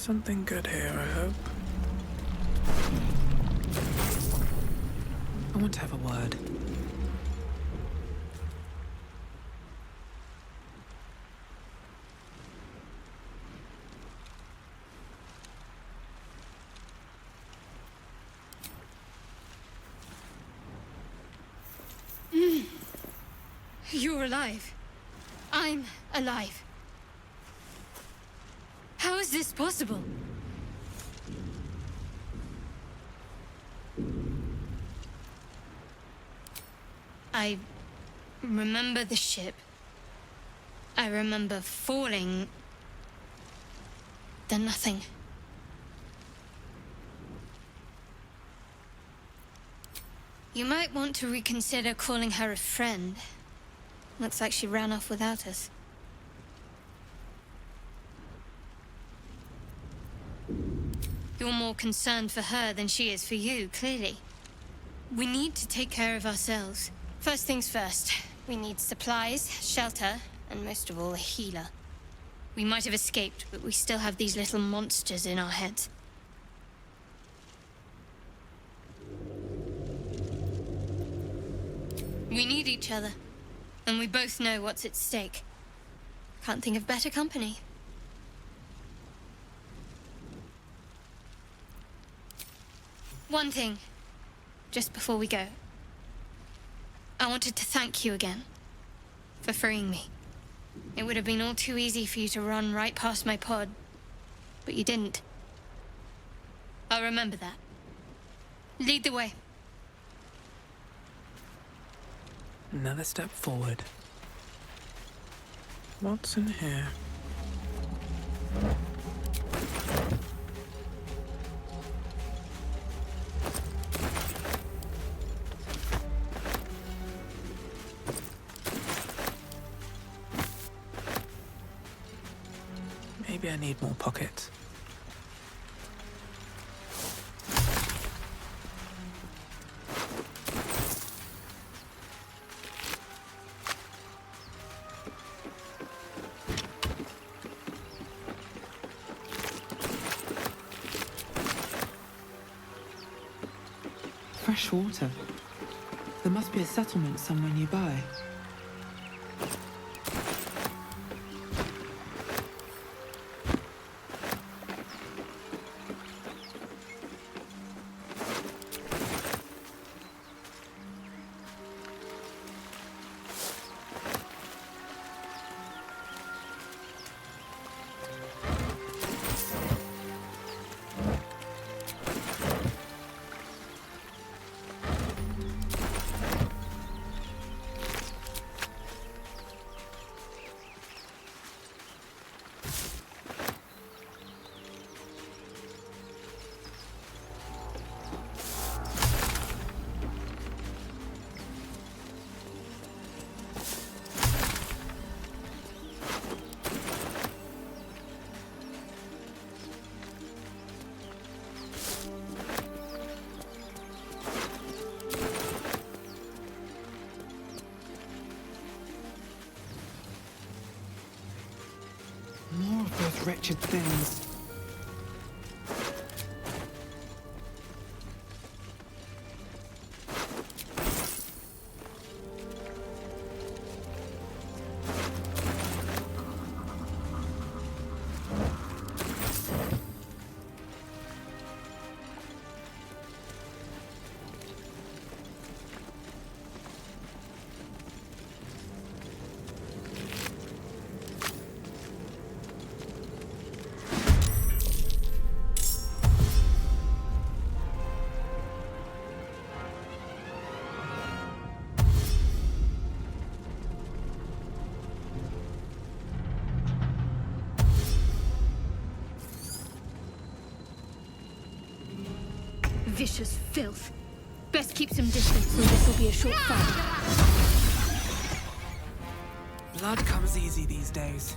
Something good here, I hope. I want to have a word. You're alive. I'm alive. How is this possible? I remember the ship. I remember falling. Then nothing. You might want to reconsider calling her a friend. Looks like she ran off without us. You're more concerned for her than she is for you, clearly. We need to take care of ourselves. First things first, we need supplies, shelter, and most of all, a healer. We might have escaped, but we still have these little monsters in our heads. We need each other, and we both know what's at stake. Can't think of better company. One thing, just before we go. I wanted to thank you again for freeing me. It would have been all too easy for you to run right past my pod, but you didn't. I'll remember that. Lead the way. Another step forward. What's in here? Maybe I need more pockets. Fresh water. There must be a settlement somewhere nearby. More of those wretched things. Vicious filth. Best keep some distance, or this will be a short fight. Blood comes easy these days.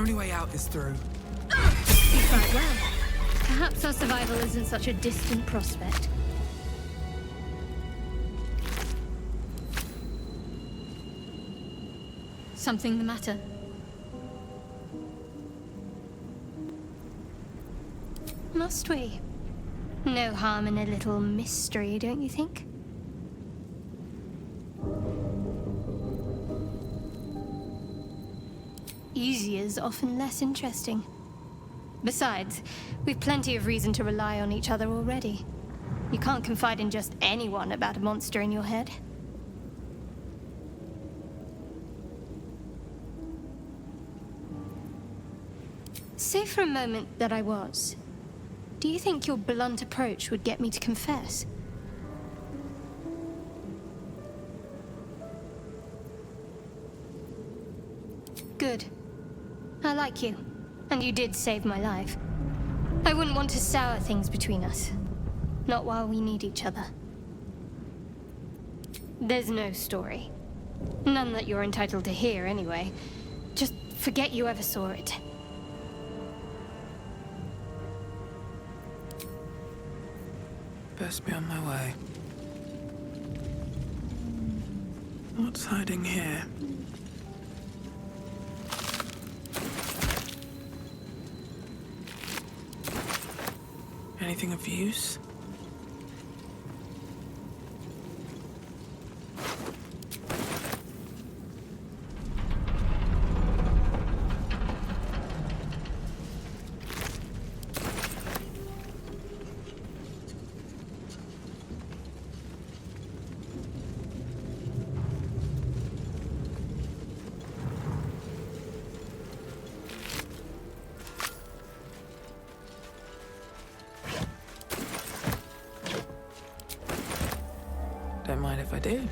only way out is through. You fight well. Perhaps our survival isn't such a distant prospect. Something the matter? Must we? No harm in a little mystery, don't you think? Easier's often less interesting. Besides, we've plenty of reason to rely on each other already. You can't confide in just anyone about a monster in your head. Say for a moment that I was. Do you think your blunt approach would get me to confess? Good. I like you. And you did save my life. I wouldn't want to sour things between us. Not while we need each other. There's no story. None that you're entitled to hear, anyway. Just forget you ever saw it. Best be on my way. What's hiding here? Anything of use? Don't mind if I do.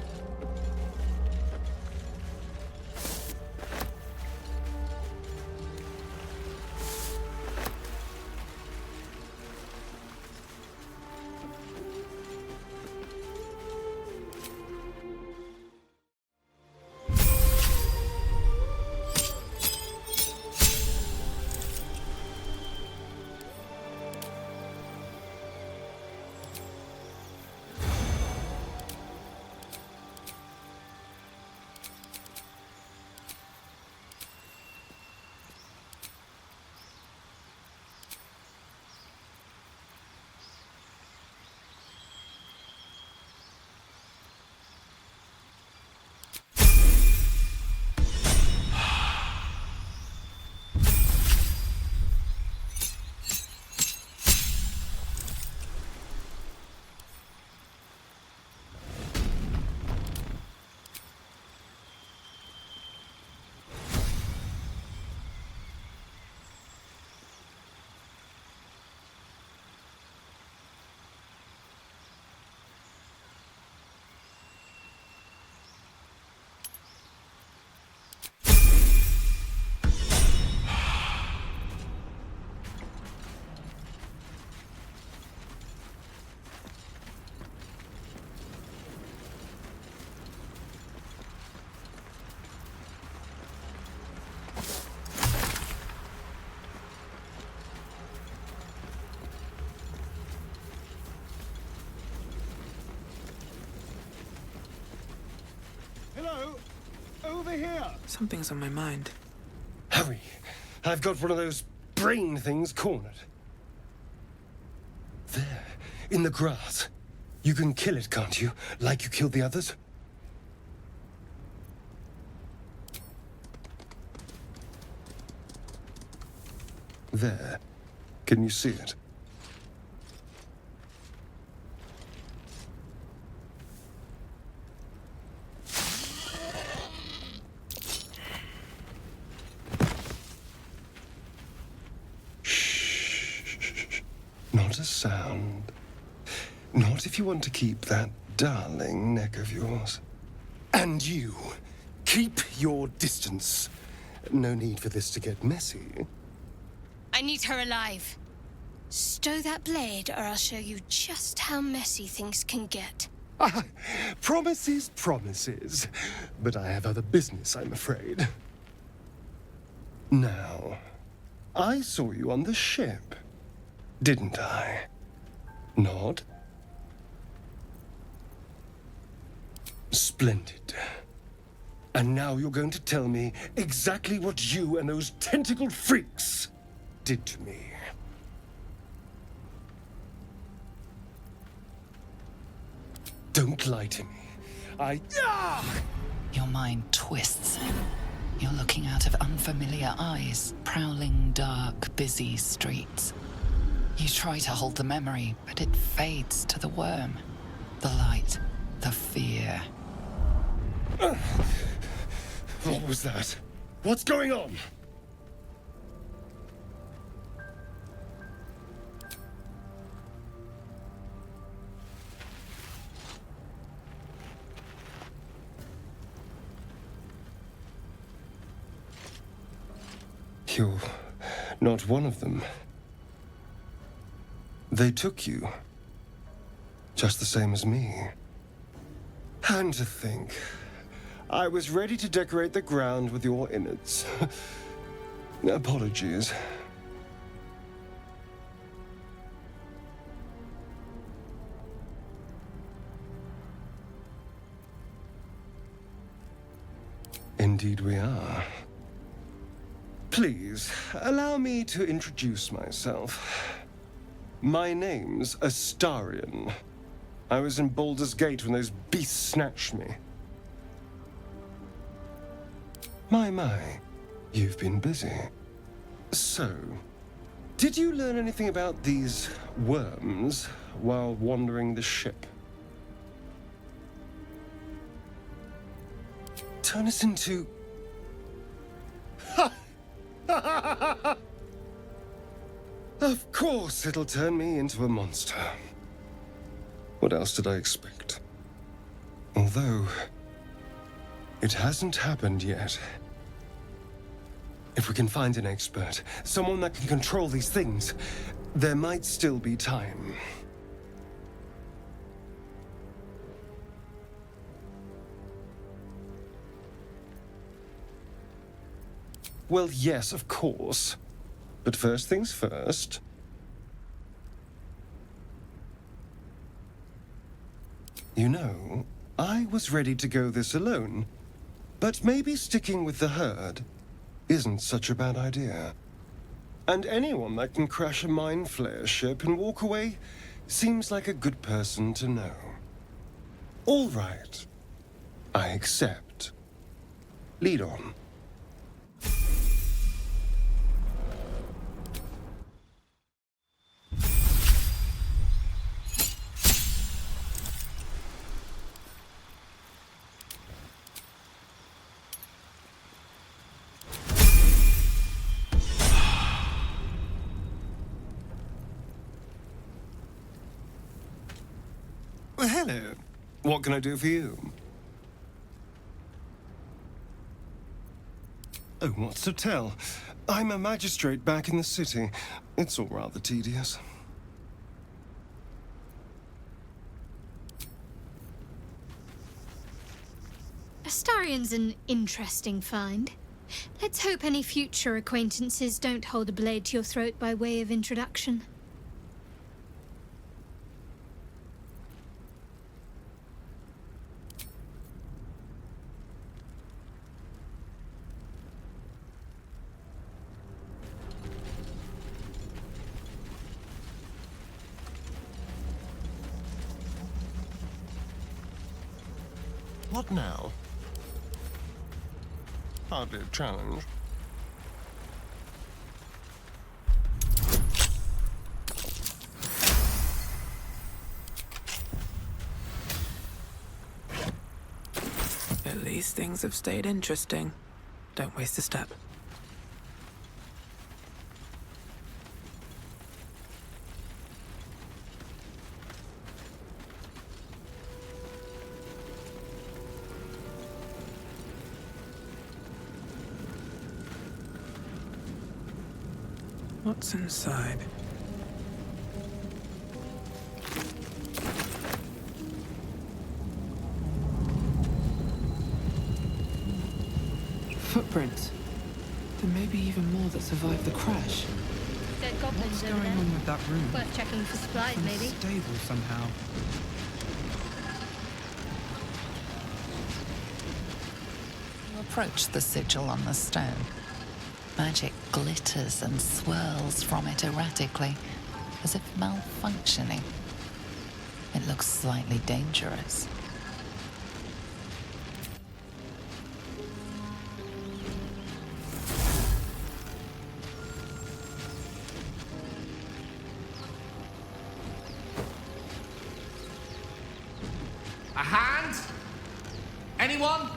Hello? Over here! Something's on my mind. Hurry! I've got one of those brain things cornered. There, in the grass. You can kill it, can't you? Like you killed the others? There. Can you see it? Not a sound. Not if you want to keep that darling neck of yours. And you, keep your distance. No need for this to get messy. I need her alive. Stow that blade, or I'll show you just how messy things can get. Promises, promises. But I have other business, I'm afraid. Now, I saw you on the ship, didn't I? Nod? Splendid. And now you're going to tell me exactly what you and those tentacled freaks did to me. Don't lie to me. Your mind twists. You're looking out of unfamiliar eyes, prowling dark, busy streets. You try to hold the memory, but it fades to the worm. The light, the fear. What was that? What's going on? You're not one of them. They took you. Just the same as me. And to think, I was ready to decorate the ground with your innards. Apologies. Indeed we are. Please, allow me to introduce myself. My name's Astarion. I was in Baldur's Gate when those beasts snatched me. My, you've been busy. So, did you learn anything about these worms while wandering the ship? Turn us into... Of course it'll turn me into a monster. What else did I expect? Although, it hasn't happened yet. If we can find an expert, someone that can control these things, there might still be time. Well, yes, of course. But first things first. You know, I was ready to go this alone, but maybe sticking with the herd isn't such a bad idea. And anyone that can crash a mind flayer ship and walk away seems like a good person to know. All right. I accept. Lead on. Well, hello. What can I do for you? Oh, what's to tell? I'm a magistrate back in the city. It's all rather tedious. Astarion's an interesting find. Let's hope any future acquaintances don't hold a blade to your throat by way of introduction. What now? Hardly a challenge. At least things have stayed interesting. Don't waste a step. What's inside? Footprints. There may be even more that survived the crash. Dead goblins What's over going there. on with that room? Worth checking for supplies, maybe. Unstable somehow. You approach the sigil on the stone. Magic glitters and swirls from it erratically, as if malfunctioning. It looks slightly dangerous. A hand? Anyone?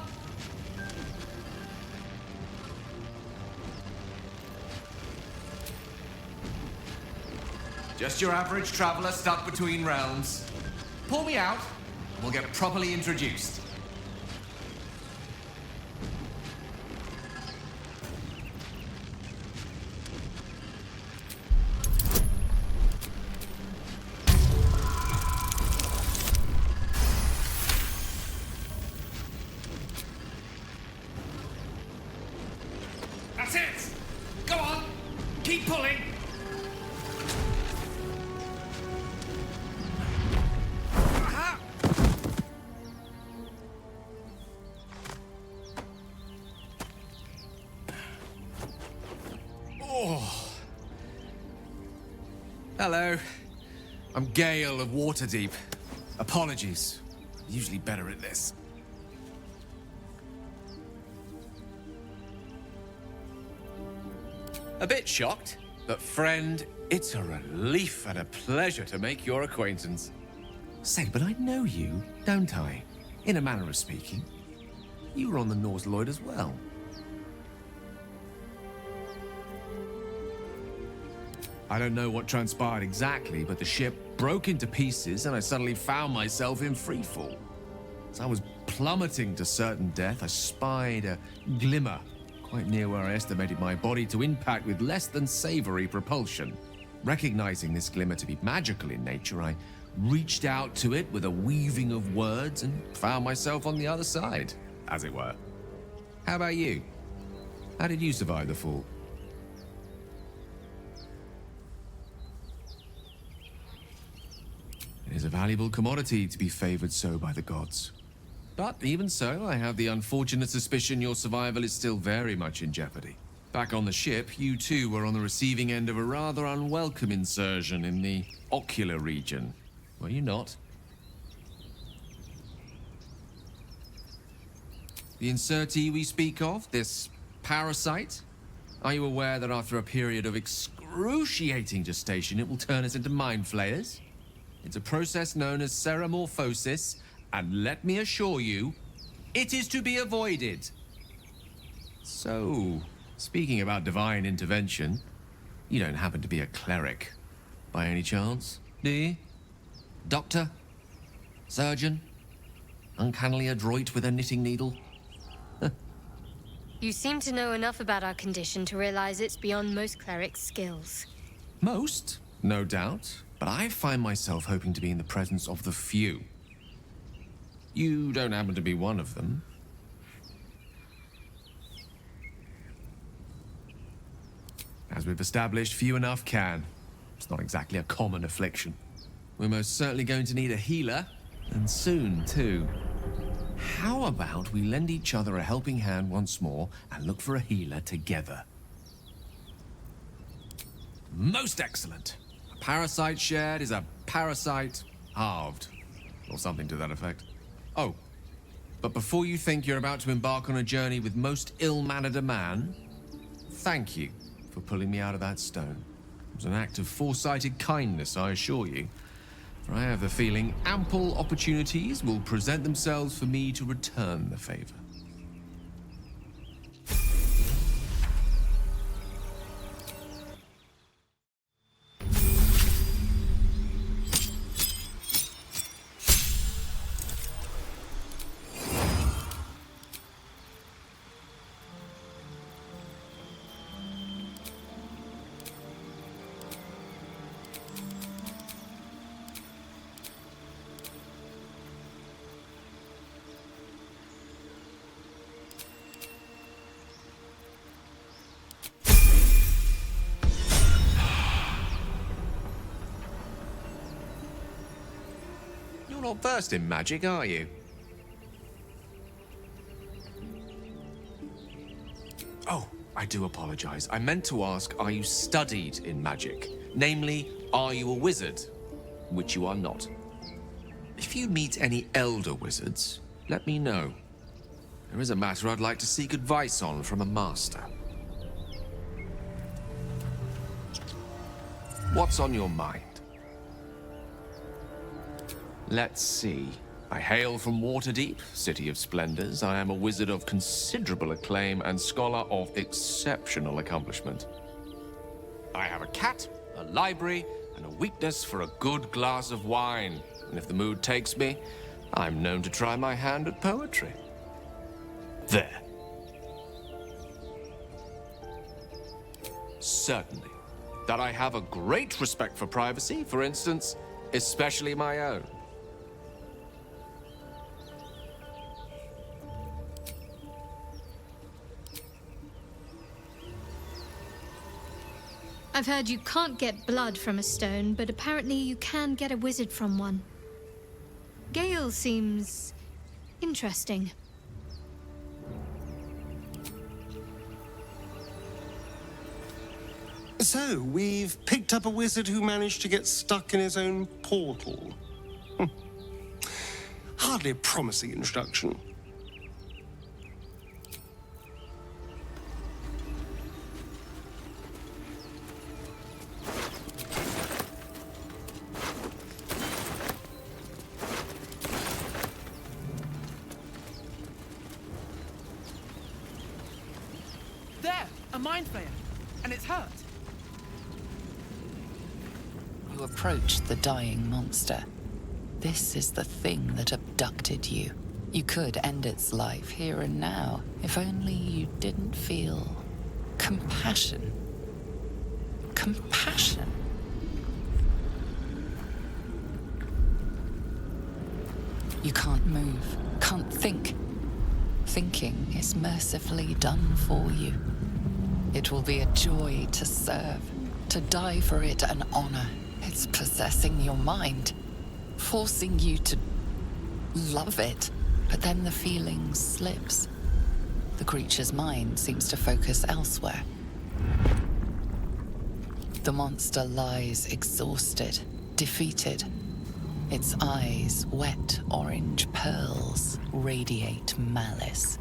Just your average traveler stuck between realms. Pull me out, and we'll get properly introduced. That's it! Go on! Keep pulling! Aha! Oh. Hello. I'm Gale of Waterdeep. Apologies. I'm usually better at this. A bit shocked, but friend, it's a relief and a pleasure to make your acquaintance. Say, but I know you, don't I? In a manner of speaking. You were on the Norse Lloyd as well. I don't know what transpired exactly, but the ship broke into pieces and I suddenly found myself in freefall. As I was plummeting to certain death, I spied a glimmer quite near where I estimated my body to impact with less than savory propulsion. Recognizing this glimmer to be magical in nature, I reached out to it with a weaving of words and found myself on the other side, as it were. How about you? How did you survive the fall? It is a valuable commodity to be favored so by the gods. But even so, I have the unfortunate suspicion your survival is still very much in jeopardy. Back on the ship, you too were on the receiving end of a rather unwelcome insertion in the ocular region. Were you not? The insertee we speak of, this parasite? Are you aware that after a period of excruciating gestation, it will turn us into mind flayers? It's a process known as ceramorphosis, and let me assure you, it is to be avoided. So, speaking about divine intervention, you don't happen to be a cleric, by any chance, do you? Doctor? Surgeon? Uncannily adroit with a knitting needle? You seem to know enough about our condition to realize it's beyond most clerics' skills. Most, no doubt, but I find myself hoping to be in the presence of the few. You don't happen to be one of them. As we've established, few enough can. It's not exactly a common affliction. We're most certainly going to need a healer, and soon, too. How about we lend each other a helping hand once more and look for a healer together? Most excellent. A parasite shared is a parasite halved, or something to that effect. Oh, but before you think you're about to embark on a journey with most ill-mannered a man, thank you for pulling me out of that stone. It was an act of foresighted kindness, I assure you. For I have the feeling ample opportunities will present themselves for me to return the favor. not versed in magic, are you? Oh, I do apologize. I meant to ask, are you studied in magic? Namely, are you a wizard? Which you are not. If you meet any elder wizards, let me know. There is a matter I'd like to seek advice on from a master. What's on your mind? Let's see. I hail from Waterdeep, City of Splendors. I am a wizard of considerable acclaim and scholar of exceptional accomplishment. I have a cat, a library, and a weakness for a good glass of wine. And if the mood takes me, I'm known to try my hand at poetry. There. Certainly. That I have a great respect for privacy, for instance, especially my own. I've heard you can't get blood from a stone, but apparently you can get a wizard from one. Gale seems interesting. So, we've picked up a wizard who managed to get stuck in his own portal. Hardly a promising introduction. There! A mind flayer! And it's hurt! You approach the dying monster. This is the thing that abducted you. You could end its life here and now, if only you didn't feel compassion. Compassion. You can't move, can't think. Thinking is mercifully done for you. It will be a joy to serve, to die for it an honor. It's possessing your mind, forcing you to love it. But then the feeling slips. The creature's mind seems to focus elsewhere. The monster lies exhausted, defeated. Its eyes, wet orange pearls, radiate malice.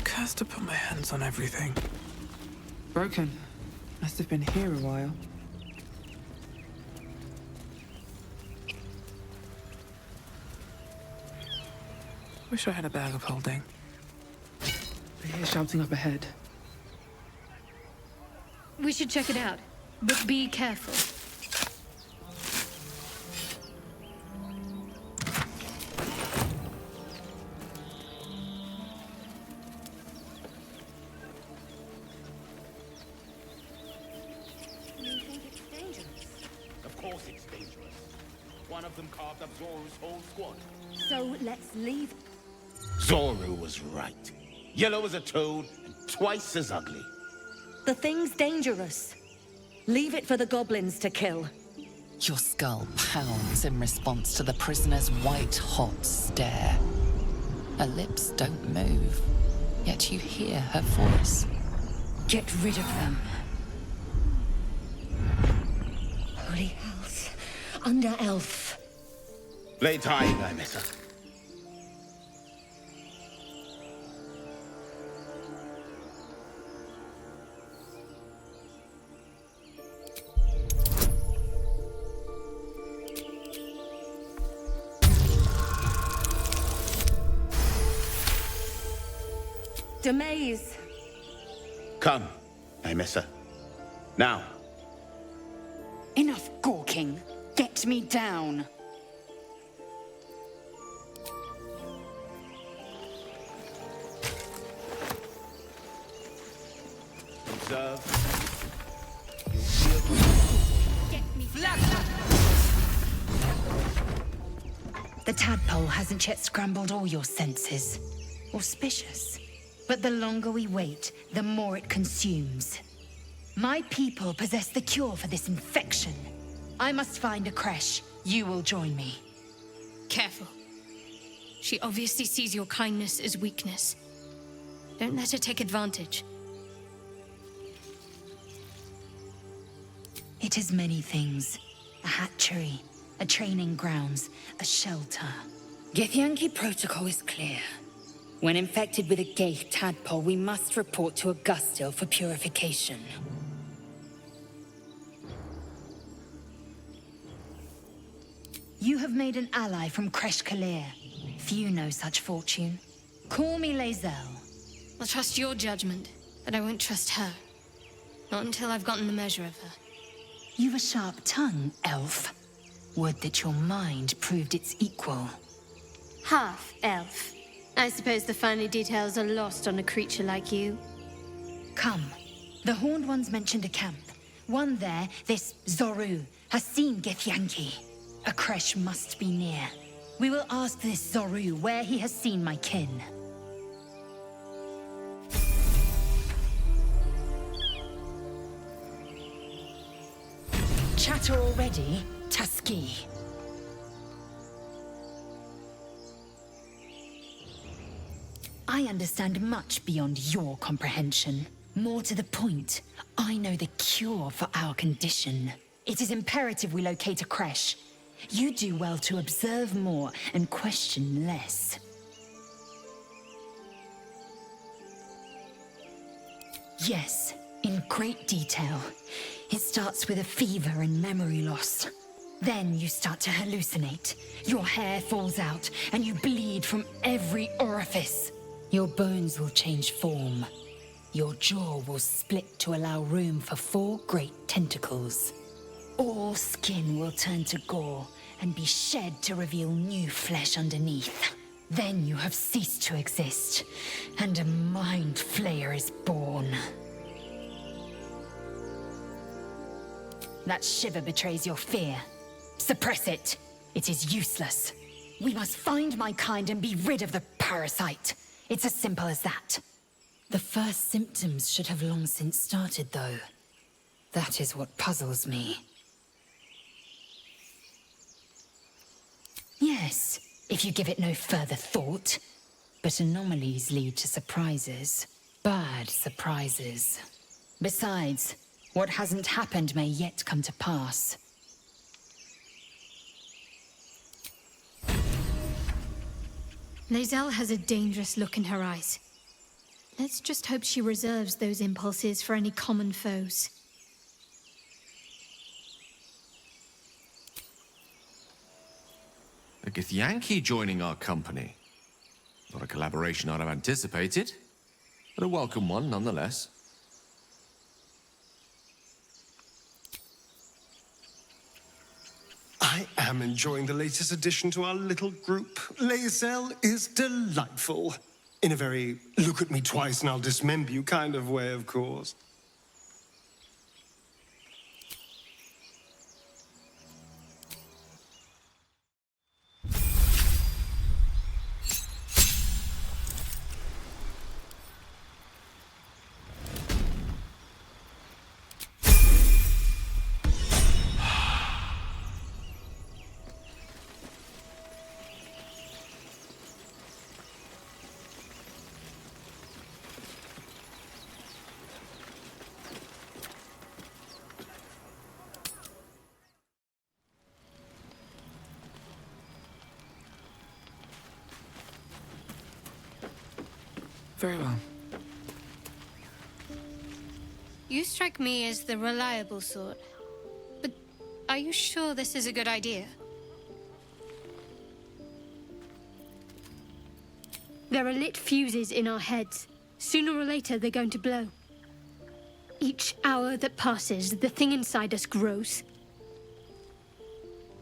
Cursed to put my hands on everything. Broken. Must have been here a while. Wish I had a bag of holding. I hear shouting up ahead. We should check it out, but be careful. Of course it's dangerous. One of them carved up Zoru's whole squad. So let's leave. Zoru was right. Yellow as a toad and twice as ugly. The thing's dangerous. Leave it for the goblins to kill. Your skull pounds in response to the prisoner's white-hot stare. Her lips don't move, yet you hear her voice. Get rid of them. Holy hells. Under elf. Play time, I miss her. Demaze. Come, I miss her. Now, Enough gawking. Get me down. Observe. The tadpole hasn't yet scrambled all your senses. Auspicious. But the longer we wait, the more it consumes. My people possess the cure for this infection. I must find a creche. You will join me. Careful. She obviously sees your kindness as weakness. Don't let her take advantage. It is many things. A hatchery, a training grounds, a shelter. Githyanki protocol is clear. When infected with a Gaith tadpole, we must report to Augustil for purification. You have made an ally from Kresh Kalir. Few know such fortune. Call me Lae'zel. I'll trust your judgment, but I won't trust her. Not until I've gotten the measure of her. You've a sharp tongue, elf. Would that your mind proved its equal. Half elf. I suppose the finer details are lost on a creature like you. Come. The Horned Ones mentioned a camp. One there, this Zoru, has seen Githyanki. A creche must be near. We will ask this Zoru where he has seen my kin. Chatter already, Tuski. I understand much beyond your comprehension. More to the point, I know the cure for our condition. It is imperative we locate a creche. You do well to observe more and question less. Yes, in great detail. It starts with a fever and memory loss. Then you start to hallucinate. Your hair falls out and you bleed from every orifice. Your bones will change form. Your jaw will split to allow room for 4 great tentacles. All skin will turn to gore and be shed to reveal new flesh underneath. Then you have ceased to exist, and a mind flayer is born. That shiver betrays your fear. Suppress it. It is useless. We must find my kind and be rid of the parasite. It's as simple as that. The first symptoms should have long since started, though. That is what puzzles me. Yes, if you give it no further thought. But anomalies lead to surprises. Bad surprises. Besides, what hasn't happened may yet come to pass. Lae'zel has a dangerous look in her eyes. Let's just hope she reserves those impulses for any common foes. A Githyanki joining our company. Not a collaboration I'd have anticipated, but a welcome one nonetheless. I am enjoying the latest addition to our little group. Lae'zel is delightful. In a very look at me twice and I'll dismember you kind of way, of course. Very well. You strike me as the reliable sort. But are you sure this is a good idea? There are lit fuses in our heads. Sooner or later, they're going to blow. Each hour that passes, the thing inside us grows.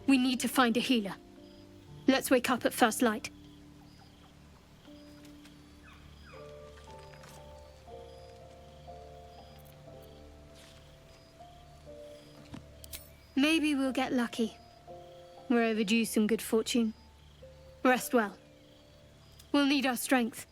We need to find a healer. Let's wake up at first light. Maybe we'll get lucky. We're overdue some good fortune. Rest well. We'll need our strength.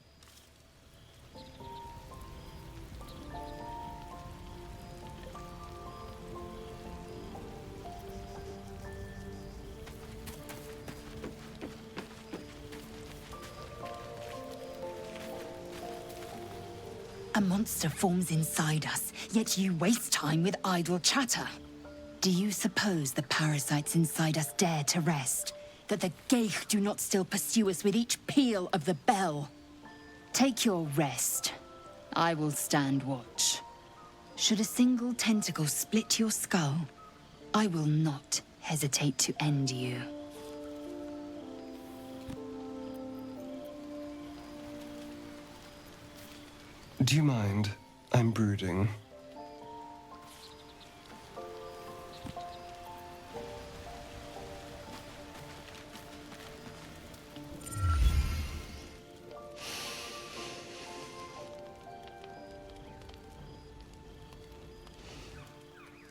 A monster forms inside us, yet you waste time with idle chatter. Do you suppose the parasites inside us dare to rest? That the Geich do not still pursue us with each peal of the bell? Take your rest. I will stand watch. Should a single tentacle split your skull, I will not hesitate to end you. Do you mind? I'm brooding.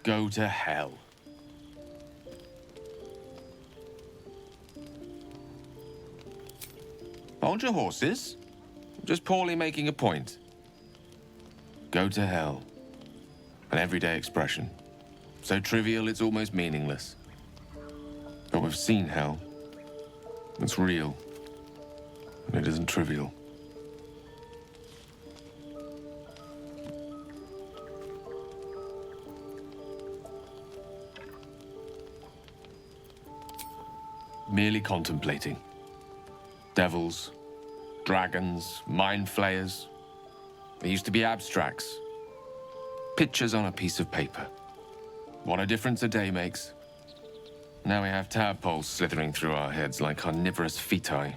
Go to hell. Hold your horses. Just poorly making a point. Go to hell. An everyday expression. So trivial it's almost meaningless. But we've seen hell. It's real. And it isn't trivial. Merely contemplating. Devils, dragons, mind flayers. They used to be abstracts. Pictures on a piece of paper. What a difference a day makes. Now we have tadpoles slithering through our heads like carnivorous feti.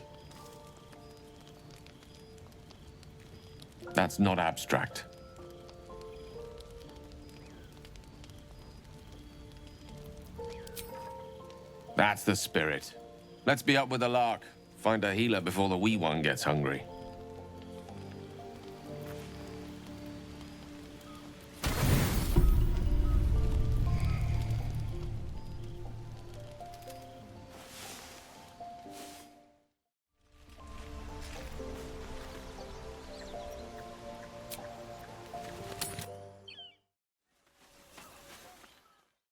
That's not abstract. That's the spirit. Let's be up with the lark. Find a healer before the wee one gets hungry.